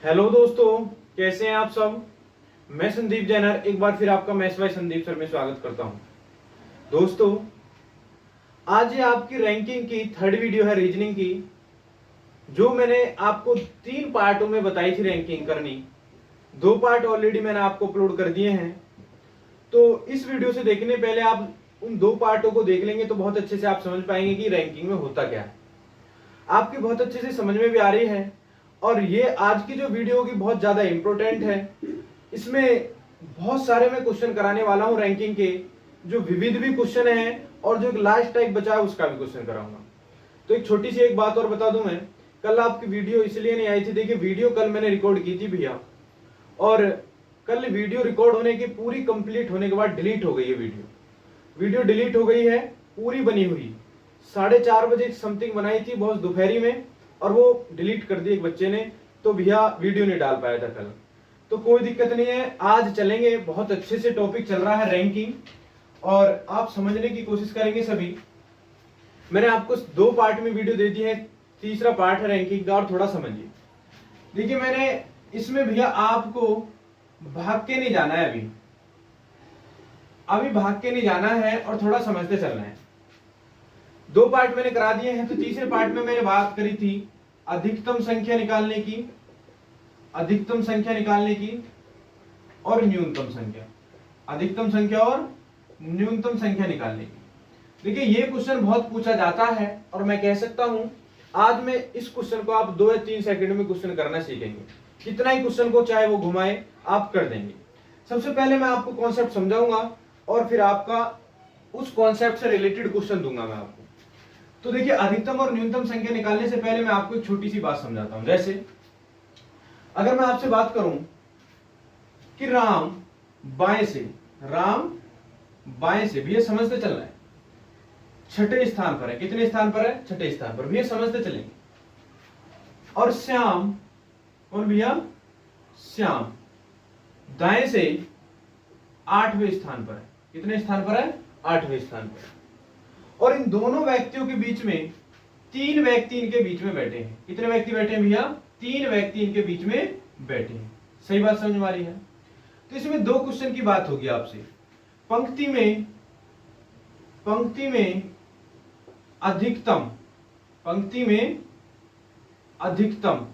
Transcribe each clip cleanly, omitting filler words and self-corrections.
Hello दोस्तों, कैसे हैं आप सब। मैं संदीप जैनर एक बार फिर आपका मैथ्स बाय संदीप सर में स्वागत करता हूं। दोस्तों, आज ये आपकी रैंकिंग की थर्ड वीडियो है रीजनिंग की, जो मैंने आपको 3 पार्टों में बताई थी रैंकिंग करनी। 2 पार्ट ऑलरेडी मैंने आपको अपलोड कर दिए हैं। तो इस वीडियो से देखने पहले आप उन 2 पार्टों को देख लेंगे तो बहुत अच्छे से आप समझ पाएंगे कि रैंकिंग में होता क्या है। आपकी बहुत अच्छे से समझ में भी आ रही है। और ये आज की जो वीडियो होगी बहुत ज्यादा इंपॉर्टेंट है। इसमें बहुत सारे मैं क्वेश्चन कराने वाला हूं रैंकिंग के, जो विविध भी क्वेश्चन है और जो लास्ट टाइप बचा है उसका भी क्वेश्चन कराऊंगा। तो एक छोटी सी एक बात और बता दूं, मैं कल आपकी वीडियो इसलिए नहीं आई थी। देखिए, वीडियो कल मैंने रिकॉर्ड की थी भैया, और कल वीडियो रिकॉर्ड होने की पूरी कंप्लीट होने के बाद डिलीट हो गई है वीडियो डिलीट हो गई है। पूरी बनी हुई 4:30 बजे समथिंग बनाई थी बहुत दोपहरी में, और वो डिलीट कर दी एक बच्चे ने, तो भैया वीडियो नहीं डाल पाया था कल। तो कोई दिक्कत नहीं है, आज चलेंगे। बहुत अच्छे से टॉपिक चल रहा है रैंकिंग, और आप समझने की कोशिश करेंगे सभी। मैंने आपको 2 पार्ट में वीडियो दे दी है, तीसरा पार्ट है रैंकिंग का, और थोड़ा समझिए। देखिए, मैंने इसमें भैया आपको भाग के नहीं जाना है, अभी भाग के नहीं जाना है, और थोड़ा समझते चलना है। 2 पार्ट मैंने करा दिए हैं। तो तीसरे पार्ट में मैंने बात करी थी अधिकतम संख्या निकालने की, अधिकतम संख्या निकालने की और न्यूनतम संख्या, अधिकतम संख्या और न्यूनतम संख्या निकालने की। देखिए, ये क्वेश्चन बहुत पूछा जाता है, और मैं कह सकता हूं आज मैं इस क्वेश्चन को आप 2 या 3 सेकंड में क्वेश्चन करना सीखेंगे। कितना ही क्वेश्चन को चाहे वो घुमाए, आप कर देंगे। सबसे पहले मैं आपको कॉन्सेप्ट समझाऊंगा, और फिर आपका उस कॉन्सेप्ट से रिलेटेड क्वेश्चन दूंगा मैं आपको। तो देखिए, अधिकतम और न्यूनतम संख्या निकालने से पहले मैं आपको एक छोटी सी बात समझाता हूं। जैसे अगर मैं आपसे बात करूं कि राम बाएं से, भैया समझते चलना है, 6ठे स्थान पर है। कितने स्थान पर है? 6ठे स्थान पर, भैया समझते चलेंगे। और श्याम, कौन भैया? श्याम दाएं से 8वें स्थान पर है। कितने स्थान पर है? 8वें स्थान पर। और इन दोनों व्यक्तियों के बीच में 3 व्यक्ति इनके बीच में बैठे हैं। कितने व्यक्ति बैठे हैं भैया? 3 व्यक्ति इनके बीच में बैठे हैं। सही बात समझ में आ रही है? तो इसमें 2 क्वेश्चन की बात होगी आपसे। पंक्ति में अधिकतम, पंक्ति में अधिकतम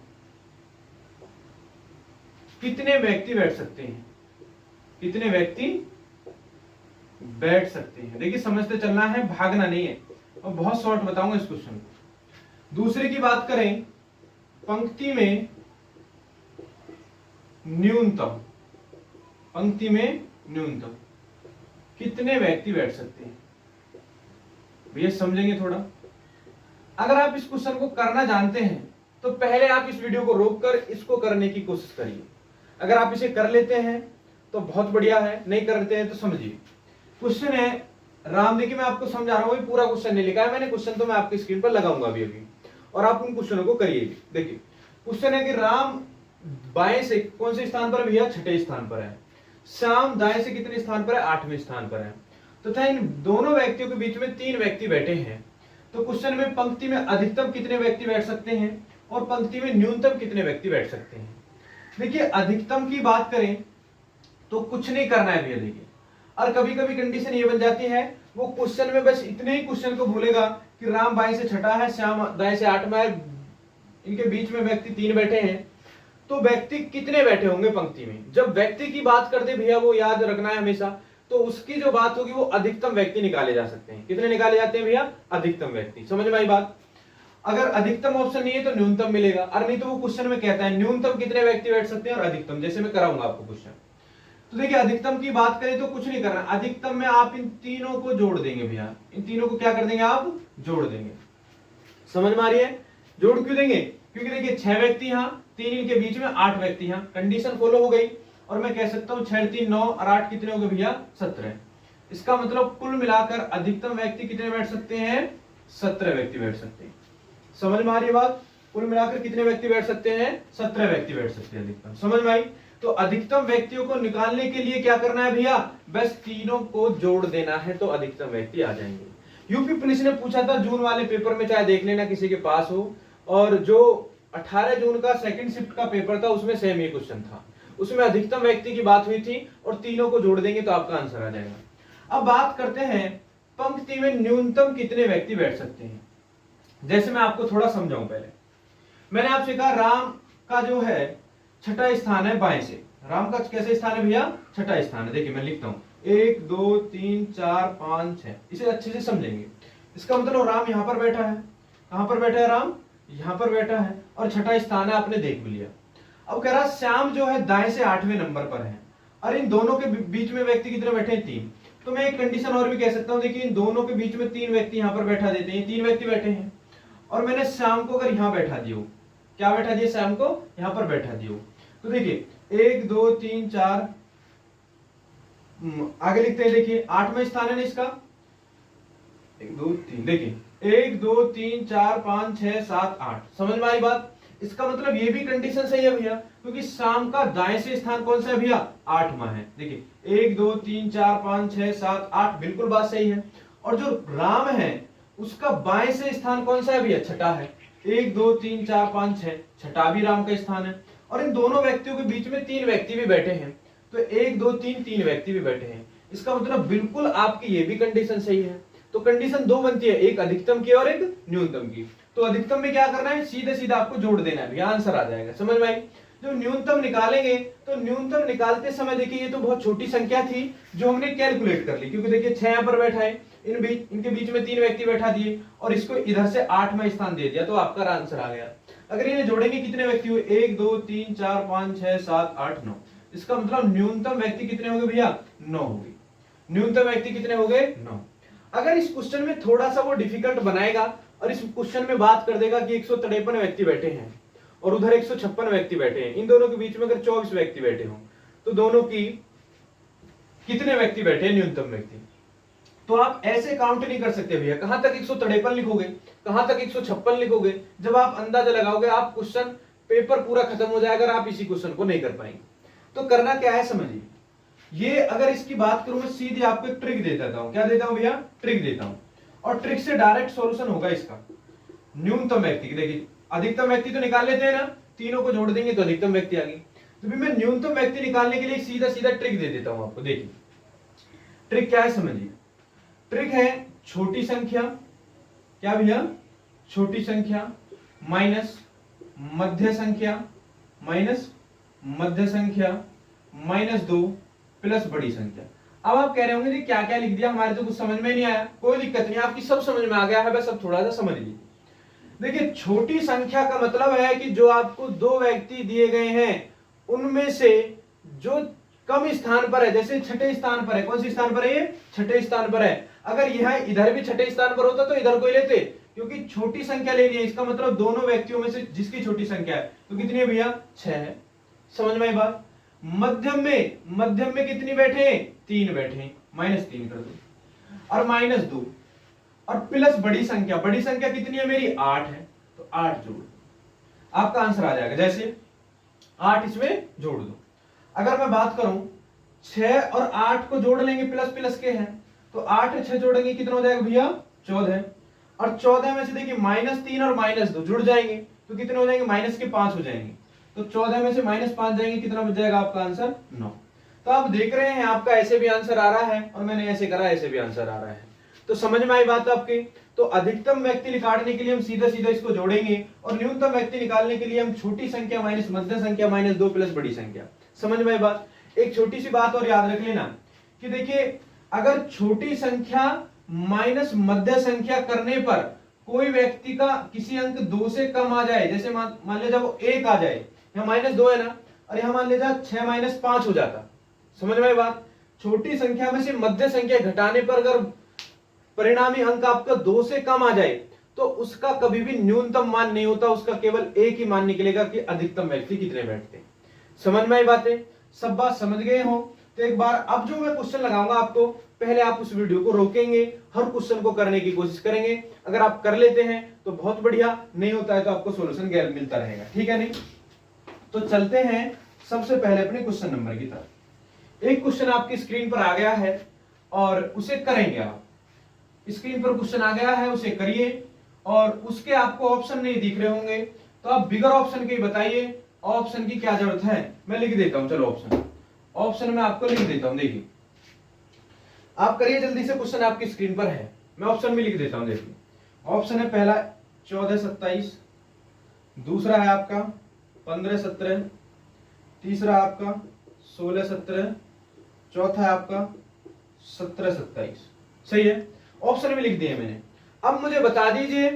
कितने व्यक्ति बैठ सकते हैं? कितने व्यक्ति बैठ सकते हैं? देखिए, समझते चलना है, भागना नहीं है, और बहुत शॉर्ट बताऊंगा इस क्वेश्चन को। दूसरे की बात करें, पंक्ति में न्यूनतम, पंक्ति में न्यूनतम कितने व्यक्ति बैठ सकते हैं? भैया समझेंगे थोड़ा। अगर आप इस क्वेश्चन को करना जानते हैं तो पहले आप इस वीडियो को रोककर इसको करने की कोशिश करिए। अगर आप इसे कर लेते हैं तो बहुत बढ़िया है, नहीं करते हैं तो समझिए। क्वेश्चन है राम, देखिए मैं आपको समझा रहा हूं, पूरा क्वेश्चन नहीं लिखा है मैंने, क्वेश्चन तो मैं आपकी स्क्रीन पर लगाऊंगा अभी, और आप उन क्वेश्चनों को करिए। देखिए, क्वेश्चन है कि राम बाएं से कौन से स्थान पर? भैया 6ठे स्थान पर है। श्याम दाएं से कितने स्थान पर है? 8वें स्थान पर है। तथा इन दोनों व्यक्तियों के बीच में 3 व्यक्ति बैठे हैं। तो क्वेश्चन में पंक्ति में अधिकतम कितने व्यक्ति बैठ सकते हैं और पंक्ति में न्यूनतम कितने व्यक्ति बैठ सकते हैं? देखिए, अधिकतम की बात करें तो कुछ नहीं करना है भैया। देखिए, और कभी कभी कंडीशन ये बन जाती है, वो क्वेश्चन में बस इतने ही क्वेश्चन को भूलेगा कि राम बाएं से 6ठा है, श्याम दाएं से 8वां है, इनके बीच में व्यक्ति 3 बैठे हैं। तो व्यक्ति कितने बैठे होंगे पंक्ति में? जब व्यक्ति की बात करते भैया, वो याद रखना है हमेशा, तो उसकी जो बात होगी वो अधिकतम व्यक्ति निकाले जा सकते हैं। कितने निकाले जाते हैं भैया? अधिकतम व्यक्ति। समझ में आई बात? अगर अधिकतम ऑप्शन नहीं है तो न्यूनतम मिलेगा, और नहीं तो वो क्वेश्चन में कहता है न्यूनतम कितने व्यक्ति बैठ सकते हैं और अधिकतम, जैसे मैं कराऊंगा आपको क्वेश्चन। तो देखिए, अधिकतम की बात करें तो कुछ नहीं करना। अधिकतम में आप इन तीनों को जोड़ देंगे भैया, इन तीनों को क्या कर देंगे? आप जोड़ देंगे। समझ में आ रही है? जोड़ क्यों देंगे? क्योंकि देखिए, 6 व्यक्ति यहाँ, 3 इनके बीच में, 8 व्यक्ति यहाँ, कंडीशन फॉलो हो गई। और मैं कह सकता हूं 6 3 9 और 8 कितने हो गए भैया? 17। इसका मतलब कुल मिलाकर अधिकतम व्यक्ति कितने बैठ सकते हैं? 17 व्यक्ति बैठ सकते हैं। समझ में आ रही है बात? कुल मिलाकर कितने व्यक्ति बैठ सकते हैं? 17 व्यक्ति बैठ सकते हैं अधिकतम। समझ में आई? तो अधिकतम व्यक्तियों को निकालने के लिए क्या करना है भैया? बस तीनों को जोड़ देना है, तो अधिकतम व्यक्ति आ जाएंगे। यूपी पुलिस ने पूछा था जून वाले पेपर में, चाहे देख लेना किसी के पास हो, और जो 18 जून का सेकंड शिफ्ट का पेपर था, उसमें सेम ये क्वेश्चन था। उसमें अधिकतम व्यक्ति की बात हुई थी और तीनों को जोड़ देंगे तो आपका आंसर आ जाएगा। अब बात करते हैं पंक्ति में न्यूनतम कितने व्यक्ति बैठ सकते हैं। जैसे मैं आपको थोड़ा समझाऊं, पहले मैंने आपसे कहा राम का जो है छठा स्थान है बाएं से। राम का कैसे स्थान है भैया? छठा स्थान है। देखिए मैं लिखता हूं 1 2 3 4 5 6, इसे अच्छे से समझेंगे। इसका मतलब राम यहां पर बैठा है। कहां पर बैठा है राम? यहां पर बैठा है और छठा स्थान है, आपने देख भी लिया। अब कह रहा श्याम जो है दाएं से 8वें नंबर पर है और इन दोनों के बीच में व्यक्ति कितने बैठे हैं? 3। तो मैं एक कंडीशन और भी कह सकता हूं, देखिए इन दोनों के बीच में 3 व्यक्ति यहां पर बैठा देते हैं, 3 व्यक्ति बैठे हैं और मैंने श्याम को अगर यहां बैठा दियो, क्या बैठा दिया? श्याम को यहां पर बैठा दियो। तो देखिए 1 2 3 4, आगे लिखते हैं, देखिए 8वां स्थान है ना इसका, 1 2 3, देखिए 1 2 3 4 5 6 7 8। समझ में आई बात? इसका मतलब ये भी कंडीशन सही है भैया, क्योंकि शाम का दाएं से स्थान कौन सा है भैया? 8वां है। देखिए 1 2 3 4 5 6 7 8, बिल्कुल बात सही है। और जो राम है उसका बाएं से स्थान कौन सा है भैया? छठा है। 1 2 3 4 5 6, छठा भी राम का स्थान है। और इन दोनों व्यक्तियों के बीच में 3 व्यक्ति भी बैठे हैं, तो 1 2 3 3 व्यक्ति भी बैठे हैं। इसका मतलब बिल्कुल आपकी ये भी कंडीशन सही है। तो कंडीशन 2 बनती है, एक अधिकतम की और एक न्यूनतम की। तो अधिकतम में क्या करना है? सीधे सीधा आपको जोड़ देना है, आंसर आ जाएगा। समझ में आई? जो न्यूनतम निकालेंगे तो न्यूनतम निकालते समय देखिए ये तो बहुत छोटी संख्या थी जो हमने कैलकुलेट कर ली, क्योंकि देखिए 6 यहां पर बैठा है, इनके बीच में 3 व्यक्ति बैठा दिए और इसको इधर से 8वां स्थान दे दिया, तो आपका आंसर आ गया। अगर इन्हें जोड़ेंगे कितने व्यक्ति हुए? 1 2 3 4 5 6 7 8 9। इसका मतलब न्यूनतम व्यक्ति कितने हो गए भैया? 9 हो गए। न्यूनतम व्यक्ति कितने हो गए? 9। अगर इस क्वेश्चन में थोड़ा सा वो डिफिकल्ट बनाएगा और इस क्वेश्चन में बात कर देगा कि 153 व्यक्ति बैठे हैं और उधर 156 व्यक्ति बैठे हैं, इन दोनों के बीच में अगर 24 व्यक्ति बैठे हों तो दोनों की कितने व्यक्ति बैठे हैं? न्यूनतम व्यक्ति। तो आप ऐसे काउंट नहीं कर सकते भैया। कहां तक 153 लिखोगे, कहां तक 156 लिखोगे? जब आप अंदाजा लगाओगे आप क्वेश्चन पेपर पूरा खत्म हो जाएगा अगर आप इसी क्वेश्चन को नहीं कर पाएंगे। तो करना क्या है समझिए, ये अगर इसकी बात करूं मैं सीधे आपको एक ट्रिक दे देता हूं। क्या देता हूं भैया? ट्रिक देता हूं, और ट्रिक से डायरेक्ट सॉल्यूशन होगा इसका। न्यूनतम व्यक्ति की देखिए, अधिकतम व्यक्ति तो निकाल लेते हैं ना, तीनों को जोड़ देंगे तो अधिकतम व्यक्ति आ गई। तो भी मैं न्यूनतम व्यक्ति निकालने के लिए सीधा सीधा ट्रिक दे देता हूं आपको। देखिए ट्रिक क्या है समझिए। ट्रिक है छोटी संख्या, क्या भैया? छोटी संख्या माइनस मध्य संख्या माइनस मध्य संख्या माइनस 2 प्लस बड़ी संख्या। अब आप कह रहे होंगे क्या क्या लिख दिया, हमारे तो कुछ समझ में नहीं आया। कोई दिक्कत नहीं, आपकी सब समझ में आ गया है, बस अब थोड़ा सा समझ लीजिए। देखिए छोटी संख्या का मतलब है कि जो आपको 2 व्यक्ति दिए गए हैं उनमें से जो कम स्थान पर है, जैसे छठे स्थान पर है, कौन से स्थान पर है ये? छठे स्थान पर है। अगर यह इधर भी छठे स्थान पर होता तो इधर को लेते, क्योंकि छोटी संख्या लेनी है, इसका मतलब दोनों व्यक्तियों में से जिसकी छोटी संख्या है। तो कितनी है भैया? 6 है। समझ में आई बात? मध्यम में कितनी बैठे हैं? 3 बैठे हैं, -3 कर दो और -2 और प्लस बड़ी संख्या कितनी है मेरी? 8 है, तो 8 जोड़ दो, आपका आंसर आ जाएगा। जैसे 8 इसमें जोड़ दो। अगर मैं बात करूं 6 और 8 को जोड़ लेंगे, प्लस प्लस के हैं, तो 8 और 6 जोड़ेंगे कितना हो जाएगा भैया? 14। और 14 में से देखिए -3 और -2 जुड़ जाएंगे तो कितने हो जाएंगे? -5 हो जाएंगे। तो 14 में से -5 जाएंगे, कितना बच जाएगा आपका आंसर? 9। तो आप देख रहे हैं आपका ऐसे भी आंसर आ रहा है और मैंने ऐसे करा, ऐसे भी आंसर आ रहा है। तो समझ में आई बात आपके? तो अधिकतम व्यक्ति निकालने के लिए हम सीधा सीधा इसको जोड़ेंगे और न्यूनतम व्यक्ति निकालने के लिए हम छोटी संख्या माइनस मध्य संख्या -2 प्लस बड़ी संख्या। समझ में आई बात? एक छोटी सी बात और याद रख लेना कि देखिए अगर छोटी संख्या माइनस मध्य संख्या करने पर कोई व्यक्ति का किसी अंक 2 से कम आ जाए, जैसे मान लीजिए वो 1 आ जाए, यहाँ -2 है ना, और यहाँ मान लीजिए 6 - 5 हो जाता। समझ में आई बात? छोटी संख्या में से मध्य संख्या घटाने पर अगर परिणामी अंक आपका 2 से कम आ जाए तो उसका कभी भी न्यूनतम मान नहीं होता, उसका केवल एक ही मान निकलेगा कि अधिकतम व्यक्ति कितने बैठते हैं। समझ में आई बातें? सब बात समझ गए हो? तो एक बार अब जो मैं क्वेश्चन लगाऊंगा आपको, पहले आप उस वीडियो को रोकेंगे, हर क्वेश्चन को करने की कोशिश करेंगे। अगर आप कर लेते हैं तो बहुत बढ़िया, नहीं होता है तो आपको सॉल्यूशन गैप मिलता रहेगा, ठीक है नहीं? तो चलते हैं सबसे पहले अपने क्वेश्चन नंबर की तरफ। एक क्वेश्चन आपकी स्क्रीन पर आ गया है और उसे करेंगे आप। स्क्रीन पर क्वेश्चन आ गया है, उसे करिए और उसके आपको ऑप्शन नहीं दिख रहे होंगे तो आप बिगर ऑप्शन के ही बताइए, ऑप्शन की क्या जरूरत है, मैं लिख देता हूं। चलो ऑप्शन में आपको लिख देता हूं। देखिए आप करिए जल्दी से, क्वेश्चन आपकी स्क्रीन पर है, मैं ऑप्शन भी लिख देता हूं। देखिए ऑप्शन है पहला 14-27, दूसरा है आपका 15-17, तीसरा आपका 16-17, चौथा है आपका 17-27। सही है, ऑप्शन में लिख दिए मैंने। अब मुझे बता दीजिए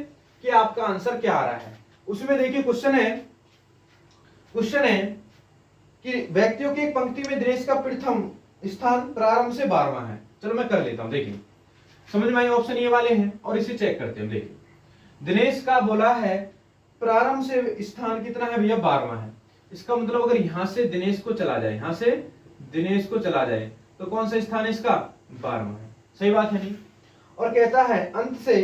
कि आपका आंसर क्या आ रहा है। उसमें देखिए क्वेश्चन है कि व्यक्तियों की एक पंक्ति में दिनेश का प्रथम स्थान प्रारंभ से 12वां है। चलो मैं कर लेता हूं। देखिए समझ में आए, ऑप्शन ये वाले हैं और इसे चेक करते हैं। देखिए दिनेश का बोला है प्रारंभ से स्थान कितना है भैया, 12वां है। इसका मतलब अगर यहां से दिनेश को चला जाए, यहां से दिनेश को चला जाए तो कौन सा स्थान है इसका, 12वां है। सही बात है नहीं। और कहता है अंत से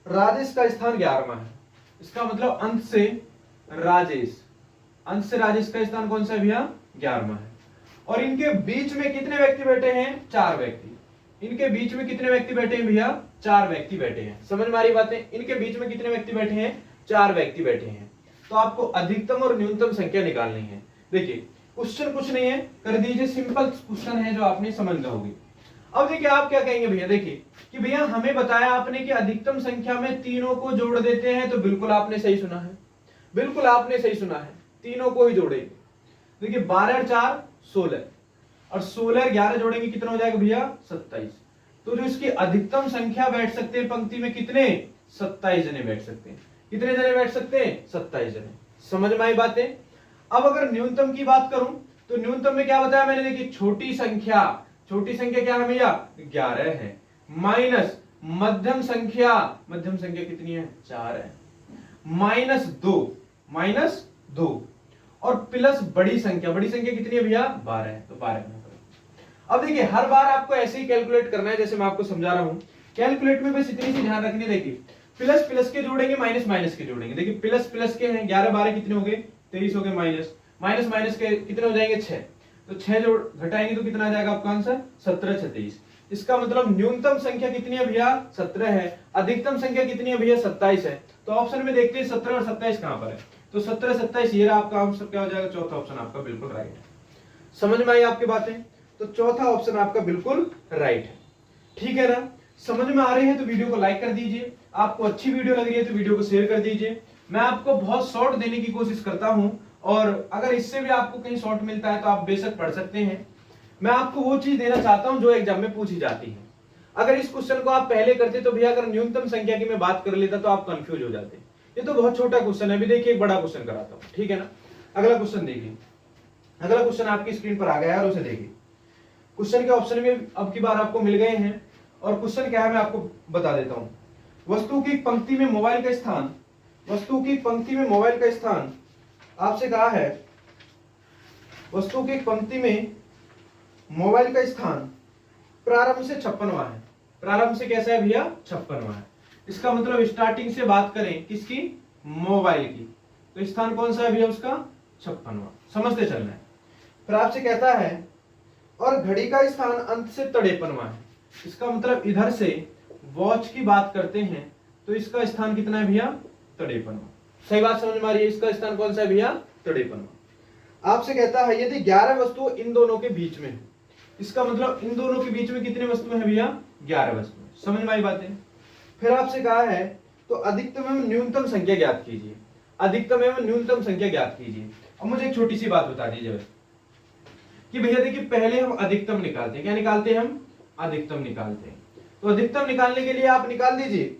राजेश का स्थान 11वां है। इसका मतलब अंत से राजेश का स्थान कौन सा है भैया, 11वां है। और इनके बीच में कितने व्यक्ति बैठे हैं, 4 व्यक्ति। इनके बीच में कितने व्यक्ति बैठे हैं भैया, 4 व्यक्ति बैठे हैं। समझ में आ रही बातें, इनके बीच में कितने व्यक्ति बैठे हैं, 4 व्यक्ति बैठे हैं। तो आपको अधिकतम और न्यूनतम संख्या निकालनी है। देखिए क्वेश्चन कुछ नहीं है, कर दीजिए, सिंपल क्वेश्चन है जो आपने समझ होगी। अब देखिए आप क्या कहेंगे भैया, देखिए कि भैया हमें बताया आपने कि अधिकतम संख्या में तीनों को जोड़ देते हैं। तो बिल्कुल आपने सही सुना है, बिल्कुल आपने सही सुना है, तीनों को ही जोड़ेंगे। देखिए 12 और 4 16, और 16 और 11 जोड़ेंगे कितना हो जाएगा भैया, 27। तो जो इसकी अधिकतम संख्या बैठ सकते हैं पंक्ति में कितने, 27 जने बैठ सकते हैं। कितने जने बैठ सकते हैं, 27 जने। समझ में आई बातें। अब अगर न्यूनतम की बात करूं तो न्यूनतम में क्या बताया मैंने, देखिए छोटी संख्या क्या है भैया, 11 है, माइनस मध्यम संख्या कितनी है, 4 है, माइनस 2 और प्लस बड़ी संख्या कितनी है भैया, 12 है। तो 12 में अब देखिए हर बार आपको ऐसे ही कैलकुलेट करना है जैसे मैं आपको समझा रहा हूं। कैलकुलेट में बस इतनी सी ध्यान रखनी, देखिए प्लस प्लस के जोड़ेंगे, माइनस माइनस के जोड़ेंगे। देखिए प्लस प्लस के हैं 11 12 कितने हो गए, 23 हो गए, माइनस माइनस माइनस के कितने हो जाएंगे, 6। तो 6 जोड़ घटाएंगे तो कितना आ जाएगा आपका आंसर, 17 36। इसका मतलब न्यूनतम संख्या कितनी है भैया, 17 है। अधिकतम संख्या कितनी है भैया, 27 है। तो ऑप्शन में देखते हैं 17 और 27 कहां पर है। तो 17 27 ये रहा आपका आंसर, क्या हो जाएगा, चौथा ऑप्शन आपका बिल्कुल राइट है। समझ में आई आपकी बातें। तो चौथा ऑप्शन आपका बिल्कुल राइट है। ठीक है ना, समझ में आ रही है तो वीडियो को लाइक कर दीजिए। आपको अच्छी वीडियो लग रही है तो वीडियो को शेयर कर दीजिए। मैं आपको बहुत शॉर्ट देने की कोशिश करता हूं, और अगर इससे भी आपको कहीं शॉर्ट मिलता है तो आप बेशक पढ़ सकते हैं। मैं आपको वो चीज देना चाहता हूं जो एग्जाम में पूछी जाती है। अगर इस क्वेश्चन को आप पहले करते तो भैया अगर न्यूनतम संख्या की मैं बात कर लेता तो आप कंफ्यूज हो जाते। ये तो बहुत छोटा क्वेश्चन है। अभी देखिए एक बड़ा क्वेश्चन कराता हूं, ठीक है ना। अगला क्वेश्चन देखिए, अगला क्वेश्चन आपकी स्क्रीन पर आ गया है, उसे देखिए। क्वेश्चन के ऑप्शन में अब की बार आपको मिल गए हैं, और क्वेश्चन क्या है मैं आपको बता देता हूं। वस्तु की पंक्ति में मोबाइल का स्थान, आपसे कहा है वस्तु की पंक्ति में मोबाइल का स्थान प्रारंभ से 56वां है। प्रारंभ से कैसा है भैया, 56वां है। इसका मतलब स्टार्टिंग से बात करें किसकी, मोबाइल की, तो स्थान कौन सा है भैया उसका, 56वां। समझते चलना है। फिर आपसे कहता है और घड़ी का स्थान अंत से 53वां है। इसका मतलब इधर से वॉच की बात करते हैं तो इसका स्थान कितना है भैया, 53वां। सही बात समझ में आ रही है। इसका स्थान कौन सा है भैया, 53वां। आपसे कहता है यदि 11 वस्तु इन दोनों के बीच में है, इसका मतलब इन दोनों के बीच में कितनी वस्तुएं हैं भैया, 11 वस्तुएं। समझ में आई बातें। फिर आपसे कहा है तो अधिकतम एवं न्यूनतम संख्या ज्ञात कीजिए। अधिकतम एवं न्यूनतम संख्या ज्ञात कीजिए। अब मुझे एक छोटी सी बात बता दीजिए कि भैया देखिए पहले हम अधिकतम निकालते हैं। क्या निकालते हैं हम, अधिकतम निकालते हैं। तो अधिकतम निकालने के लिए आप निकाल दीजिए,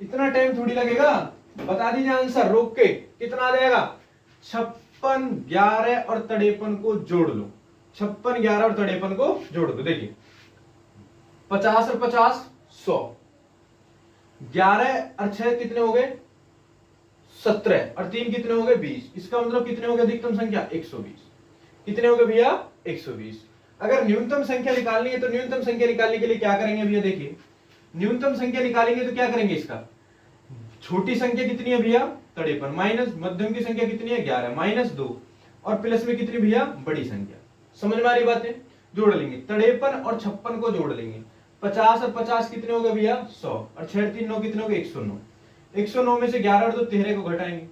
इतना टाइम थोड़ी लगेगा। बता दीजिए आंसर रोक के, कितना आ जाएगा, 56 11 और 53 को जोड़ लो। 56 11 और 53 को जोड़ दो। देखिए 50 और 50 100, 11 और 6 कितने हो गए, 17 और 3 कितने हो गए, 20। इसका मतलब कितने हो गए अधिकतम संख्या, 120। कितने हो गए भैया, 120। अगर न्यूनतम संख्या निकालनी है तो न्यूनतम संख्या निकालने के लिए क्या करेंगे भैया, देखिए न्यूनतम संख्या निकालेंगे तो क्या करेंगे, इसका छोटी संख्या कितनी है भैया, 53, माइनस मध्यम की संख्या कितनी है, 11, माइनस 2 और प्लस में कितनी भैया, बड़ी संख्या। समझ में आ रही बातें। जोड़ लेंगे 53 और 56 को जोड़ लेंगे। 50 और 50 कितने हो गए भैया, 100 और 6 3 9 कितने हो गए, 109। 109 में से 11 और 2 13 को घटाएंगे।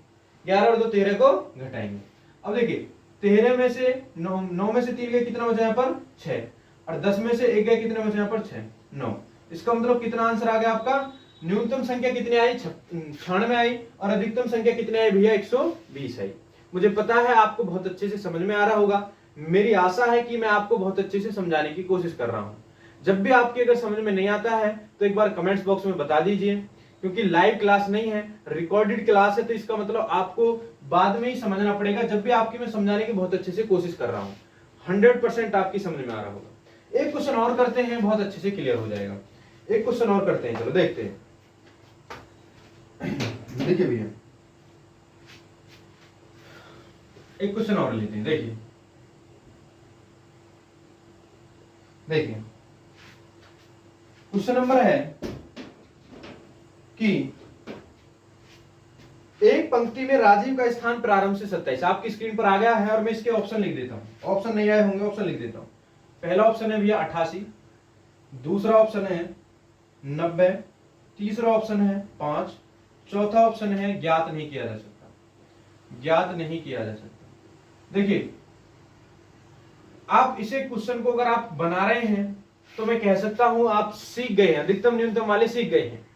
11 और 2 13 को घटाएंगे। अब देखिए 13 में से 9 में से 3 गए, कितना बचा यहाँ पर 6, और 10 में से 1 गए, कितने बचे यहाँ पर 6 9। इसका मतलब कितना आंसर आ गया आपका, न्यूनतम संख्या कितनी आई 96 आई, और अधिकतम संख्या कितनी आई भैया 120 आई। मुझे पता है आपको बहुत अच्छे से समझ में आ रहा होगा। मेरी आशा है कि मैं आपको बहुत अच्छे से समझाने की कोशिश कर रहा हूं। जब भी आपके अगर समझ में नहीं आता है तो एक बार कमेंट्स बॉक्स में बता दीजिए, क्योंकि लाइव क्लास नहीं है, रिकॉर्डेड क्लास है, तो इसका मतलब आपको बाद में ही समझना पड़ेगा। जब भी आपकी मैं समझाने की बहुत अच्छे से कोशिश कर रहा हूँ, 100% आपकी समझ में आ रहा होगा। एक क्वेश्चन और करते हैं, बहुत अच्छे से क्लियर हो जाएगा। एक क्वेश्चन और करते हैं, चलो देखते हैं। देखिए भैया एक क्वेश्चन और लेते हैं। देखिए क्वेश्चन नंबर है कि एक पंक्ति में राजीव का स्थान प्रारंभ से 27, आपकी स्क्रीन पर आ गया है, और मैं इसके ऑप्शन लिख देता हूं। ऑप्शन नहीं आए होंगे, ऑप्शन लिख देता हूं। पहला ऑप्शन है भैया 88, दूसरा ऑप्शन है 90, तीसरा ऑप्शन है 5, चौथा ऑप्शन है ज्ञात नहीं किया जा सकता। ज्ञात नहीं किया जा सकता। देखिए आप इसे क्वेश्चन को अगर आप बना रहे हैं तो मैं कह सकता हूं आप सीख गए हैं, अधिकतम न्यूनतम वाले सीख गए हैं।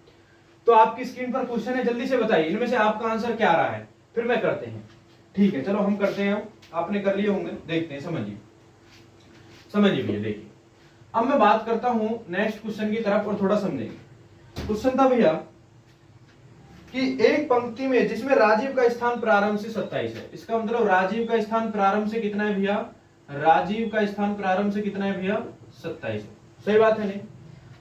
तो आपकी स्क्रीन पर क्वेश्चन है, जल्दी से बताइए इनमें से आपका आंसर क्या रहा है, फिर मैं करते हैं। ठीक है, चलो हम करते हैं। आपने कर लिए होंगे, देखते हैं, समझिए भैया। देखिए अब मैं बात करता हूं नेक्स्ट क्वेश्चन की तरफ, और थोड़ा समझेंगे। क्वेश्चन था भैया कि एक पंक्ति में जिसमें राजीव का स्थान प्रारंभ से 27 है, इसका मतलब राजीव का स्थान प्रारंभ से कितना है भैया, राजीव का स्थान प्रारंभ से कितना है भैया 27 है। सही बात है नहीं?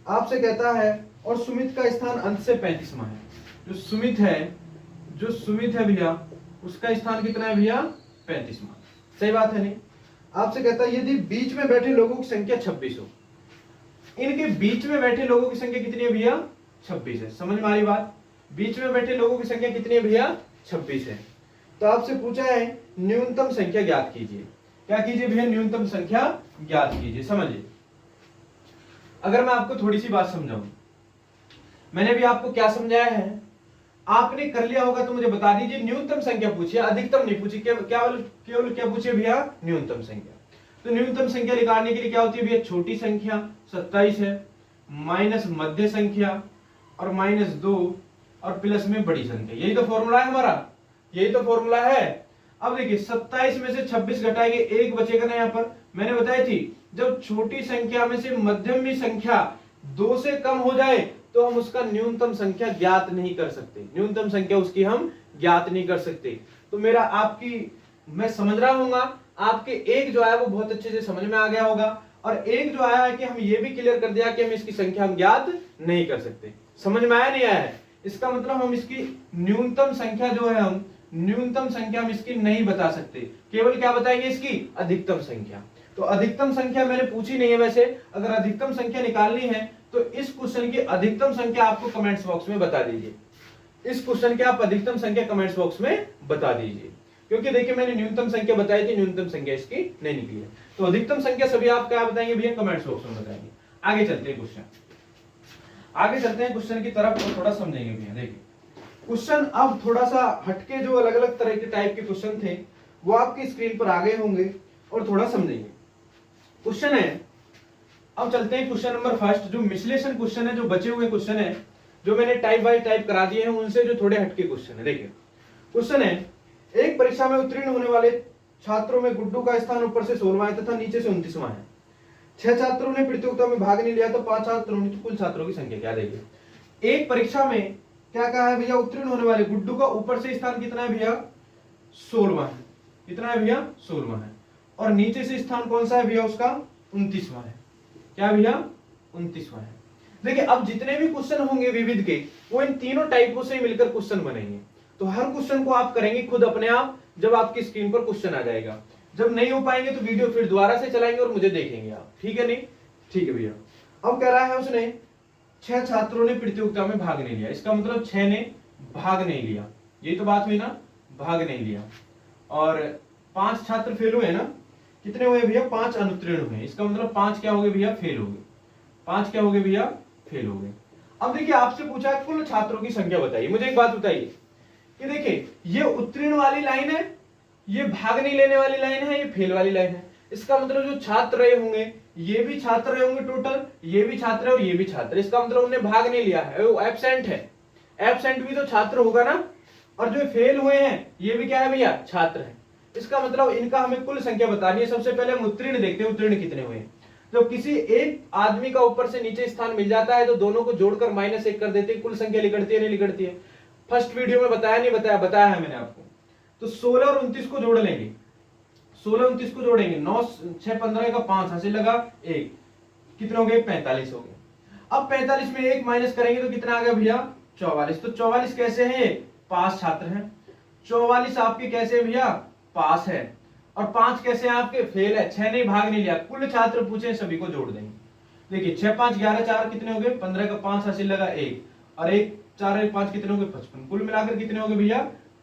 आपसे कहता है और सुमित का स्थान अंत से 35वां है। जो सुमित है भैया उसका स्थान कितना है भैया 35वां। सही बात है नहीं? आपसे कहता है यदि बीच में बैठे लोगों की संख्या 26 हो, इनके बीच में बैठे लोगों की संख्या कितनी है भैया 26 है। समझ में आ रही बात? बीच में बैठे लोगों की संख्या कितनी है भैया 26 है। तो आपसे पूछा है न्यूनतम संख्या ज्ञात कीजिए। क्या कीजिए भैया, न्यूनतम संख्या ज्ञात कीजिए। समझिए, अगर मैं आपको थोड़ी सी बात समझाऊं, मैंने भी आपको क्या समझाया है आपने कर लिया होगा तो मुझे बता दीजिए। न्यूनतम संख्या पूछिए, अधिकतम नहीं पूछिए, केवल क्या पूछिए भैया न्यूनतम संख्या। तो न्यूनतम संख्या निकालने के लिए क्या होती है भैया, छोटी संख्या 27 है, माइनस मध्य संख्या और -2 और प्लस में बड़ी संख्या। यही तो फॉर्मूला है हमारा, यही तो फॉर्मूला है। अब देखिए 27 में से 26 घटाएंगे, 1 बचेगा ना। यहाँ पर मैंने बताई थी जब छोटी संख्या में से मध्यम संख्या 2 से कम हो जाए तो हम उसका न्यूनतम संख्या ज्ञात नहीं कर सकते। न्यूनतम संख्या उसकी हम ज्ञात नहीं कर सकते। तो मेरा आपकी मैं समझ रहा हूंगा, आपके एक जो आया वो बहुत अच्छे से समझ में आ गया होगा, और एक जो आया है कि हम ये भी क्लियर कर दिया कि हम इसकी संख्या हम ज्ञात नहीं कर सकते। समझ में आया नहीं आया है? इसका मतलब हम इसकी न्यूनतम संख्या जो है, हम न्यूनतम संख्या हम इसकी नहीं बता सकते, केवल क्या बताएंगे इसकी अधिकतम संख्या। तो अधिकतम संख्या मैंने पूछी नहीं है। वैसे अगर अधिकतम संख्या निकालनी है तो इस क्वेश्चन की अधिकतम संख्या आपको कमेंट्स बॉक्स में बता दीजिए। इस क्वेश्चन की आप अधिकतम संख्या कमेंट्स बॉक्स में बता दीजिए, क्योंकि देखिए मैंने न्यूनतम संख्या बताई थी, न्यूनतम संख्या इसकी नहीं निकली है। तो अधिकतम संख्या सभी आप क्या बताएंगे भैया, कमेंट्स बॉक्स में बताएंगे। आगे चलते हैं क्वेश्चन की तरफ और थोड़ा समझेंगे भैया। देखिए क्वेश्चन अब थोड़ा सा हटके, जो अलग अलग तरह के टाइप के क्वेश्चन थे वो आपकी स्क्रीन पर आ गए होंगे और थोड़ा समझेंगे। क्वेश्चन है, अब चलते हैं क्वेश्चन नंबर फर्स्ट, जो विश्लेषण क्वेश्चन है, जो बचे हुए क्वेश्चन है जो मैंने टाइप बाय टाइप करा दिए हैं, उनसे जो थोड़े हटके क्वेश्चन है। देखिए क्वेश्चन है, एक परीक्षा में उत्तीर्ण होने वाले छात्रों में गुड्डू का स्थान ऊपर से 16वां है तथा नीचे से 29वां है। 6 छात्रों ने प्रतियोगिता में भाग नहीं लिया तो 5 छात्रों ने, तो कुल छात्रों की संख्या क्या? देखिए एक परीक्षा में क्या कहा है भैया, उत्तीर्ण होने वाले गुड्डू का ऊपर से स्थान कितना है भैया 16वां है। कितना है भैया 16वां है, और नीचे से स्थान कौन सा है भैया उसका 29वां है। क्या भैया 29वां है। देखिए अब जितने भी क्वेश्चन होंगे विविध के, वो इन तीनों टाइपों से मिलकर क्वेश्चन बनेंगे। तो हर क्वेश्चन को आप करेंगे खुद अपने आप, जब आपकी स्क्रीन पर क्वेश्चन आ जाएगा। जब नहीं हो पाएंगे तो वीडियो फिर दोबारा से चलाएंगे और मुझे देखेंगे आप। ठीक है नहीं? ठीक है भैया। अब कह रहा है उसने 6 छात्रों ने प्रतियोगिता में भाग नहीं लिया, इसका मतलब 6 ने भाग नहीं लिया। यही तो बात हुई ना, भाग नहीं लिया। और 5 छात्र फेल हुए ना, कितने हुए भैया 5 अनुत्तीर्ण हुए। इसका मतलब 5 क्या हो गए भैया फेल हो गए। 5 क्या हो गए भैया फेल हो गए। अब देखिए आपसे पूछा कुल छात्रों की संख्या बताइए। मुझे एक बात बताइए, कि देखिए ये उत्तीर्ण वाली लाइन है, ये भाग नहीं लेने वाली लाइन है, ये फेल वाली लाइन है। इसका मतलब जो छात्र रहे होंगे, ये भी छात्र रहे होंगे टोटल, ये भी छात्र और ये भी छात्र, इसका मतलब उन्होंने भाग नहीं लिया है, वो एब्सेंट है। एब्सेंट भी तो छात्र होगा ना, और जो फेल हुए हैं ये भी क्या है भैया, छात्र है। इसका मतलब इनका हमें कुल संख्या बतानी है। सबसे पहले हम उत्तीर्ण देखते हैं, उत्तीर्ण कितने हुए। तो किसी एक आदमी का ऊपर से नीचे स्थान मिल जाता है तो दोनों को जोड़कर -1 कर देते हैं, कुल संख्या लिखती है नहीं लिखती है। फर्स्ट वीडियो में बताया नहीं बताया, बताया है मैंने आपको। तो 16 और 29 को जोड़ लेंगे, 16 29 को जोड़ेंगे, 9 6 15 का 5 हासिल लगा 1, कितने हो गए 45 हो गए। अब 45 में 1 माइनस करेंगे तो कितना आ गया भैया 44। तो 44 कैसे है, पास छात्र हैं। 44 आपके कैसे भैया, पास है। और 5 कैसे हैं आपके, फेल है। 6 ने भाग नहीं लिया। कुल छात्र पूछे सभी को जोड़ देंगे। देखिए 6 5 11 4 कितने हो गए 15 का 5 हासिल लगा 1, और 1 4 1 5 कितने हो गए 55। कुल मिलाकर कितने हो गए भैया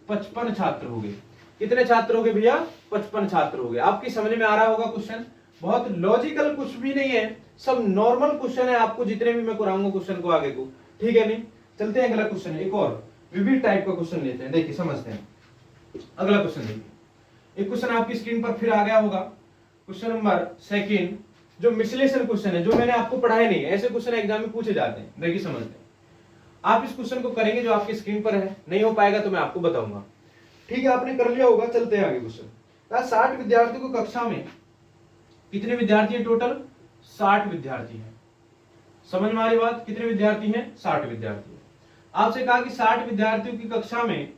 55 छात्र हो गए। कितने छात्र हो गए भैया 55 छात्र हो गए। आपकी समझ में आ रहा होगा क्वेश्चन, बहुत लॉजिकल कुछ भी नहीं है, सब नॉर्मल क्वेश्चन है। आपको जितने भी मैं कराऊंगा क्वेश्चन को आगे को, ठीक है नहीं। चलते हैं अगला क्वेश्चन, एक और विविध टाइप का क्वेश्चन लेते हैं। देखिए समझते हैं अगला क्वेश्चन। देखिए एक क्वेश्चन आपकी स्क्रीन पर फिर आ गया होगा, क्वेश्चन नंबर 2, जो विश्लेषण क्वेश्चन है, जो मैंने आपको पढ़ाए नहीं है, ऐसे क्वेश्चन एग्जाम में पूछे जाते हैं। देखिए समझते हैं, आप इस क्वेश्चन को करेंगे जो आपकी स्क्रीन पर है, नहीं हो पाएगा तो मैं आपको बताऊंगा, ठीक है। आपने कर लिया होगा। चलते हैं आगे क्वेश्चन। 60 विद्यार्थियों को कक्षा में कितने विद्यार्थी हैं टोटल, 60 विद्यार्थी हैं। समझ में आ रही बात, कितने विद्यार्थी हैं 60 विद्यार्थी। आपसे कहा कि 60 विद्यार्थियों की कक्षा में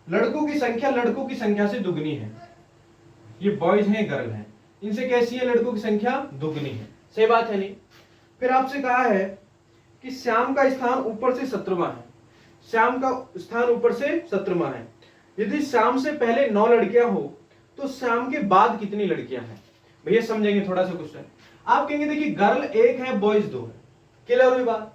लड़कों की संख्या लड़कों की संख्या से दुगनी है। ये बॉयज हैं गर्ल हैं, इनसे कैसी है, लड़कों की संख्या दुगनी है। सही बात है नहीं। फिर आपसे कहा है कि श्याम का स्थान ऊपर से 17वां है। श्याम का स्थान ऊपर से 17वां है। यदि श्याम से पहले 9 लड़कियां हो तो श्याम के बाद कितनी लड़कियां हैं। भैया समझेंगे थोड़ा सा क्वेश्चन। आप कहेंगे देखिए गर्ल 1 है बॉयज 2 है, क्लियर हुई बात।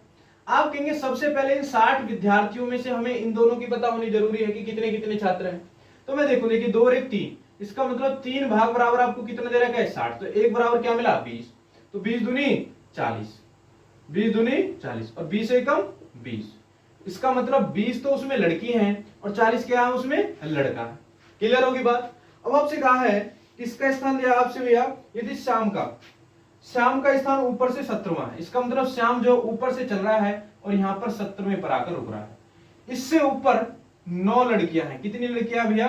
आप कहेंगे सबसे पहले इन 60 विद्यार्थियों में से हमें इन दोनों की पता होनी जरूरी है कि कितने कितने छात्र हैं। तो मैं देखो देखिए 2 और 1 3, इसका मतलब 3 भाग बराबर आपको कितना दे रखा है 60। तो 1 बराबर क्या मिला 20, तो 20 दूनी 40, 20 दूनी 40 और 20 एकम 20। इसका मतलब 20 तो उसमें लड़की हैं और 40 क्या है उसमें लड़का है। क्लियर होगी बात। अब आपसे कहा है किसका स्थान दिया आपसे भैया, यदि श्याम का स्थान ऊपर से 17वां है। इसका मतलब श्याम जो ऊपर से चल रहा है और यहाँ पर 17वें पर आकर रुक रहा है। इससे ऊपर 9 लड़कियां हैं। कितनी लड़कियां भैया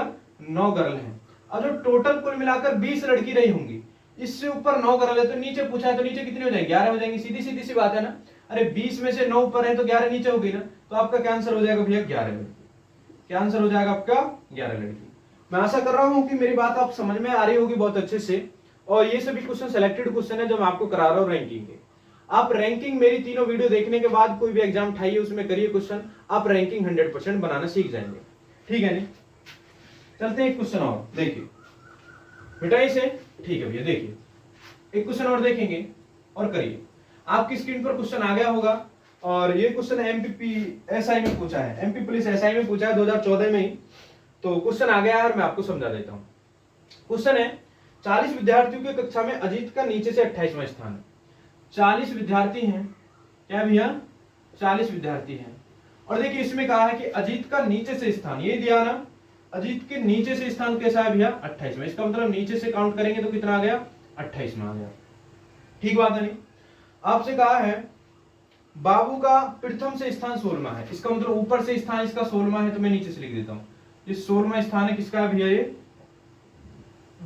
9 गर्ल हैं। और जो टोटल कुल मिलाकर 20 लड़की रही होंगी, इससे ऊपर 9 गर्ल है। तो नीचे पूछा है तो नीचे कितनी हो जाएंगी 11 हो जाएंगी। सीधी सीधी सी बात है ना। अरे 20 में से 9 ऊपर है तो 11 नीचे होगी ना। तो आपका क्या आंसर हो जाएगा भैया 11 लड़की। क्या आंसर हो जाएगा आपका 11 लड़की। मैं आशा कर रहा हूं कि मेरी बात आप समझ में आ रही होगी बहुत अच्छे से। और ये सभी क्वेश्चन सिलेक्टेड क्वेश्चन है जो मैं आपको करा रहा हूं रैंकिंग के। आप रैंकिंग मेरी तीनों वीडियो देखने के बाद कोई भी एग्जाम उठाइए उसमें करिए क्वेश्चन, आप रैंकिंग 100% बनाना सीख जाएंगे, ठीक है नहीं। चलते हैं एक क्वेश्चन और, देखिए बेटा इसे, ठीक है भैया देखिए एक क्वेश्चन और देखेंगे और करिए। आपकी स्क्रीन पर क्वेश्चन आ गया होगा और ये क्वेश्चन एमपीपीएसआई में पूछा है, एमपी पुलिस एसआई में पूछा है 2014 में ही। तो क्वेश्चन आ गया है और मैं आपको समझा देता हूँ। क्वेश्चन है 40 विद्यार्थियों की कक्षा में अजीत का नीचे से 28वां स्थान है। 40 विद्यार्थी हैं, क्या भैया 40 विद्यार्थी हैं। और देखिए इसमें कहा है कि अजीत का नीचे से स्थान, ये दिया ना, अजीत के नीचे से स्थान कैसा है भैया 28वां। इसका मतलब नीचे से काउंट करेंगे तो कितना आ गया 28वां आ गया, ठीक बात है नहीं। आपसे कहा है बाबू का प्रथम से स्थान 16वां है। इसका मतलब ऊपर से स्थान इसका 16वां है, तो मैं नीचे से लिख देता हूं। ये 16वां स्थान है किसका है भैया, ये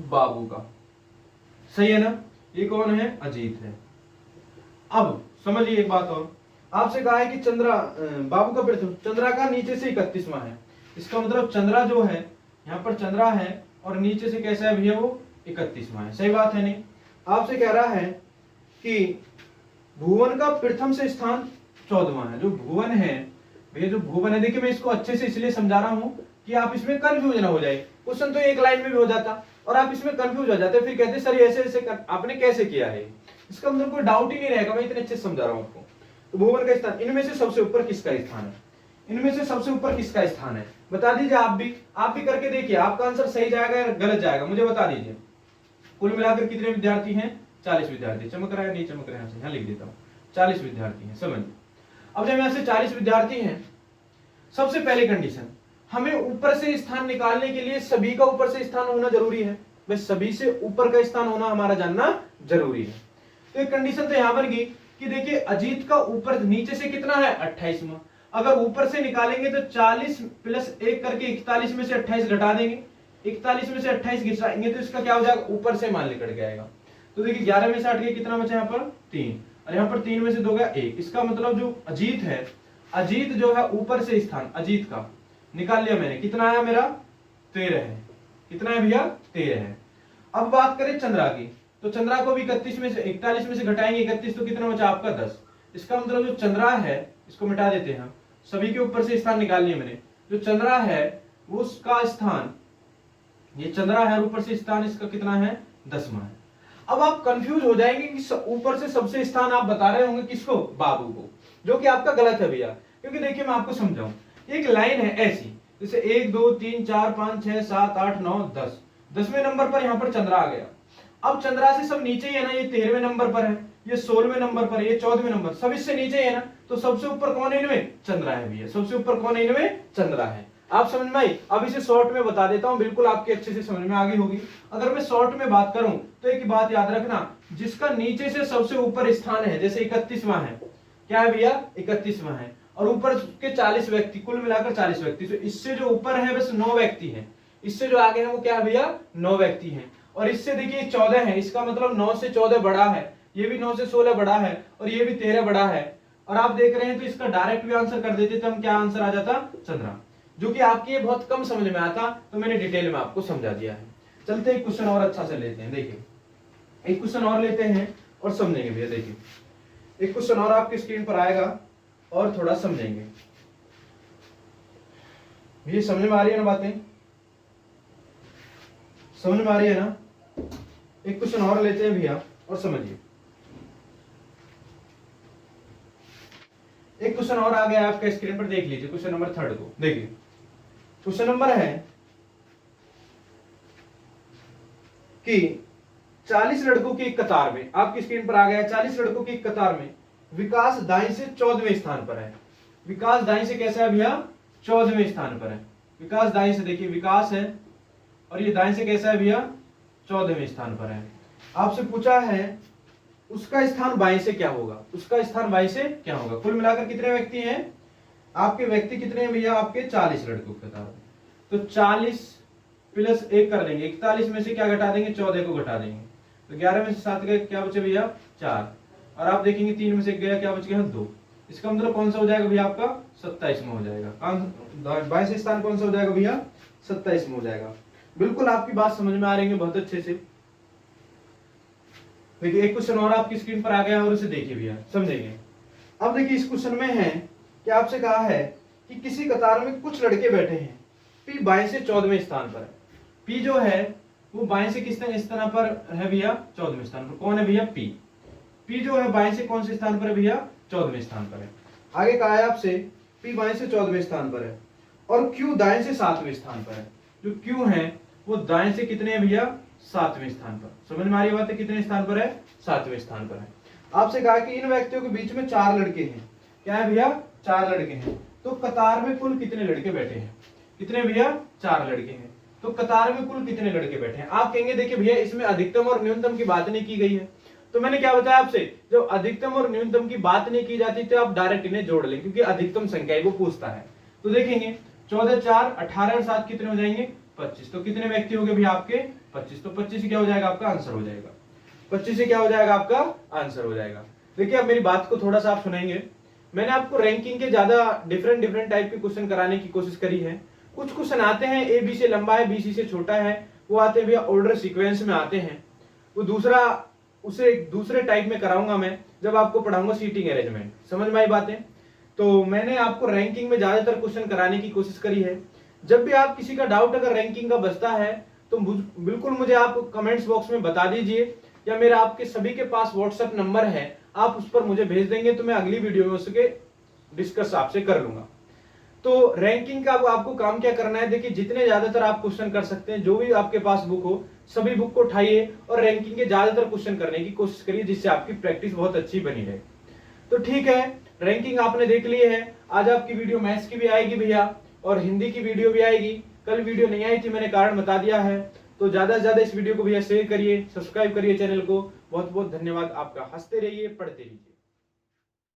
बाबू का, सही है ना। ये कौन है अजीत है। अब समझिए एक बात और, आपसे कहा है कि चंद्रा बाबू का प्रथम, चंद्रा का नीचे से 31वां है। इसका मतलब चंद्रा जो है यहाँ पर चंद्रा है और नीचे से कैसा है भैया वो 31वां है, सही बात है नहीं। आपसे कह रहा है कि भुवन का प्रथम से स्थान 14वां है। जो भुवन है भैया, जो भुवन है, देखिए मैं इसको अच्छे से इसलिए समझा रहा हूं कि आप इसमें कंफ्यूज ना हो जाए। क्वेश्चन तो एक लाइन में भी हो जाता और आप इसमें कंफ्यूज हो जाते, फिर कहते सर ऐसे ऐसे आपने कैसे किया है। इसका मतलब कोई डाउट ही नहीं रहेगा, मैं इतने अच्छे से समझा रहा हूं आपको। तो भुवन का स्थान, इनमें से सबसे ऊपर किसका स्थान है, इनमें से सबसे ऊपर किसका स्थान है, बता दीजिए। आप भी करके देखिए, आपका आंसर सही जाएगा या गलत जाएगा मुझे बता दीजिए। कुल मिलाकर कितने विद्यार्थी हैं 40 विद्यार्थी। चमक रहा है नहीं चमक रहा है, यहाँ लिख देता हूँ 40 विद्यार्थी हैं, समझ। अब जब यहाँ से 40 विद्यार्थी हैं, सबसे पहले कंडीशन हमें ऊपर से स्थान निकालने के लिए सभी का ऊपर से स्थान होना जरूरी है, भाई सभी से ऊपर का स्थान होना हमारा जानना जरूरी है। तो एक कंडीशन तो यहां पर की कि देखिए अजीत का ऊपर नीचे से कितना है 28वां, अगर ऊपर से निकालेंगे तो 40 प्लस 1 करके 41 में से 28 घटा देंगे, 41 में से 28 घटाएंगे तो इसका क्या हो जाएगा, ऊपर से मान निकल के आएगा। तो देखिए 11 में से 8 गया, कितना बचा यहाँ पर 3, और यहाँ पर 3 में से 2 गया 1। इसका मतलब जो अजीत है, अजीत जो है ऊपर से स्थान अजीत का निकाल लिया मैंने, कितना आया मेरा 13 है, कितना है भैया 13 है। अब बात करें चंद्रा की, तो चंद्रा को भी 41 में से 41 में से घटाएंगे 31 तो कितना बचा आपका 10। इसका मतलब जो चंद्रा है इसको मिटा देते हैं, सभी के ऊपर से स्थान निकाल लिए मैंने, जो चंद्रा है वो उसका स्थान, ये चंद्रा है ऊपर से स्थान इसका कितना है 10वां है। अब आप कंफ्यूज हो जाएंगे कि ऊपर से सबसे स्थान आप बता रहे होंगे किसको, बाबू को, जो कि आपका गलत है भैया। क्योंकि देखिए मैं आपको समझाऊं, एक लाइन है ऐसी, जैसे 1 2 3 4 5 6 7 8 9 10, 10वें नंबर पर यहाँ पर चंद्रा आ गया। अब चंद्रा से सब नीचे ही है ना, ये 13वें नंबर पर है, ये 16वें नंबर पर, ये 14वें नंबर, सब इससे नीचे है ना, तो सबसे ऊपर कौन है इनमें, चंद्रा है भैया, सबसे ऊपर कौन है इनमें, चंद्रा है। आप समझ में आई। अब इसे शॉर्ट में बता देता हूं, बिल्कुल आपके अच्छे से समझ में आ गई होगी। अगर मैं शॉर्ट में बात करूं तो एक बात याद रखना, जिसका नीचे से सबसे ऊपर स्थान है, जैसे 31वां है, क्या है भैया 31वां है, और ऊपर के 40 व्यक्ति, कुल मिलाकर 40 व्यक्ति, तो इससे जो ऊपर है बस 9 व्यक्ति हैं, इससे जो आगे है वो क्या है भैया 9 व्यक्ति हैं, और इससे देखिए 14 है, इसका मतलब 9 से 14 बड़ा है, ये भी 9 से 16 बड़ा है, और ये भी 13 बड़ा है। और आप देख रहे हैं तो इसका डायरेक्ट भी आंसर कर देते तो हम क्या आंसर आ जाता, चंद्रा, जो कि आपके ये बहुत कम समझ में आता, तो मैंने डिटेल में आपको समझा दिया है। चलते एक क्वेश्चन और अच्छा से लेते हैं, देखिए एक क्वेश्चन और लेते हैं और समझेंगे भैया। देखिए एक क्वेश्चन और आपकी स्क्रीन पर आएगा और थोड़ा समझेंगे। ये समझ में आ रही है ना बातें, समझ में आ रही है ना। एक क्वेश्चन और लेते हैं भैया और समझिए। एक क्वेश्चन और आ गया आपके स्क्रीन पर, देख लीजिए क्वेश्चन नंबर 3 को। देखिए क्वेश्चन नंबर है कि 40 लड़कों की एक कतार में, आपकी स्क्रीन पर आ गया 40 लड़कों की एक कतार में विकास दाईं से 14वें स्थान पर है। विकास दाईं से कैसा है भैया 14वें स्थान पर है। विकास दाईं से, देखिए विकास है और ये दाईं से कैसा है भैया 14वें स्थान पर है। आपसे पूछा है उसका स्थान बाईं से क्या होगा, उसका स्थान बाईं से क्या होगा। कुल मिलाकर कितने व्यक्ति हैं आपके, व्यक्ति कितने हैं भैया आपके 40 लड़कों की कतार में, तो 40 प्लस 1 कर देंगे, 41 में से क्या घटा देंगे 14 को घटा देंगे, तो 11 में से 7 गए, क्या बचे भैया 4, और आप देखेंगे 3 में से 1 गया, क्या बच गया 2। इसका मतलब कौन सा हो जाएगा भैया आपका 27 में हो जाएगा। बाईं से स्थान कौन सा हो जाएगा भैया 27 में हो जाएगा। बिल्कुल आपकी बात समझ में आ रही है बहुत अच्छे से। देखिए एक क्वेश्चन और आपकी स्क्रीन पर आ गया और उसे देखिए भैया समझेंगे। अब देखिए इस क्वेश्चन में है कि आपसे कहा है कि किसी कतार में कुछ लड़के बैठे हैं, पी बाईं से 14वें स्थान पर है। पी जो है वो बाईं से किस स्थान पर है भैया 14वें स्थान पर। कौन है भैया पी। पी जो है बाईं से कौन से स्थान पर है भैया 14वें स्थान पर है। आगे कहा है आपसे पी बाईं से 14वें स्थान पर है और क्यू दाएं से 7वें स्थान पर है। जो क्यू है वो दाएं से कितने हैं भैया 7वें स्थान पर। समझ में आ रही बात है, कितने स्थान पर है 7वें स्थान पर है। आपसे कहा कि इन व्यक्तियों के बीच में 4 लड़के हैं। क्या है भैया 4 लड़के हैं, तो कतार में कुल कितने लड़के बैठे हैं। कितने भैया 4 लड़के हैं, तो कतार में कुल कितने लड़के बैठे हैं। आप कहेंगे देखिए भैया इसमें अधिकतम और न्यूनतम की बात नहीं की गई है, तो मैंने क्या बताया आपसे, जब अधिकतम और न्यूनतम की बात नहीं की जाती तो आप डायरेक्ट इन्हें जोड़ लें, क्योंकि अधिकतम संख्या वो पूछता है। तो देखेंगे 14 4 18 और 7 कितने हो जाएंगे 25, तो कितने व्यक्ति हो गए भैया आपके 25, तो 25 से क्या हो जाएगा आपका आंसर हो जाएगा। 25 से क्या हो जाएगा आपका आंसर हो जाएगा। देखिए अब मेरी बात को थोड़ा सा आप सुनेंगे। मैंने आपको रैंकिंग के ज्यादा डिफरेंट टाइप के क्वेश्चन कराने की कोशिश करी है। कुछ क्वेश्चन आते हैं ए बी से लंबा है, बी सी से छोटा है, वो आते हैं भैया ऑर्डर सीक्वेंस में आते हैं। वो उसे दूसरे टाइप में कराऊंगा मैं जब आपको पढ़ाऊंगा सीटिंग अरेंजमेंट। समझ में आई बातें। तो मैंने आपको रैंकिंग में ज्यादातर क्वेश्चन कराने की कोशिश करी है। जब भी आप किसी का डाउट अगर रैंकिंग का बचता है तो बिल्कुल मुझे आप कमेंट्स बॉक्स में बता दीजिए, या मेरा आपके सभी के पास व्हाट्सएप नंबर है, आप उस पर मुझे भेज देंगे तो मैं अगली वीडियो में उसके डिस्कस आपसे कर लूंगा। तो रैंकिंग का आपको काम क्या करना है, देखिए जितने ज्यादातर आप क्वेश्चन कर सकते हैं, जो भी आपके पास बुक हो सभी बुक को उठाइए और रैंकिंग के ज्यादातर क्वेश्चन करने की कोशिश करिए, जिससे आपकी प्रैक्टिस बहुत अच्छी बनी रहे। तो ठीक है, रैंकिंग आपने देख ली है। आज आपकी वीडियो मैथ्स की भी आएगी भैया, और हिंदी की वीडियो भी आएगी। कल वीडियो नहीं आई थी, मैंने कारण बता दिया है। तो ज्यादा से ज्यादा इस वीडियो को भैया शेयर करिए, सब्सक्राइब करिए चैनल को। बहुत बहुत धन्यवाद आपका। हंसते रहिए, पढ़ते रहिए।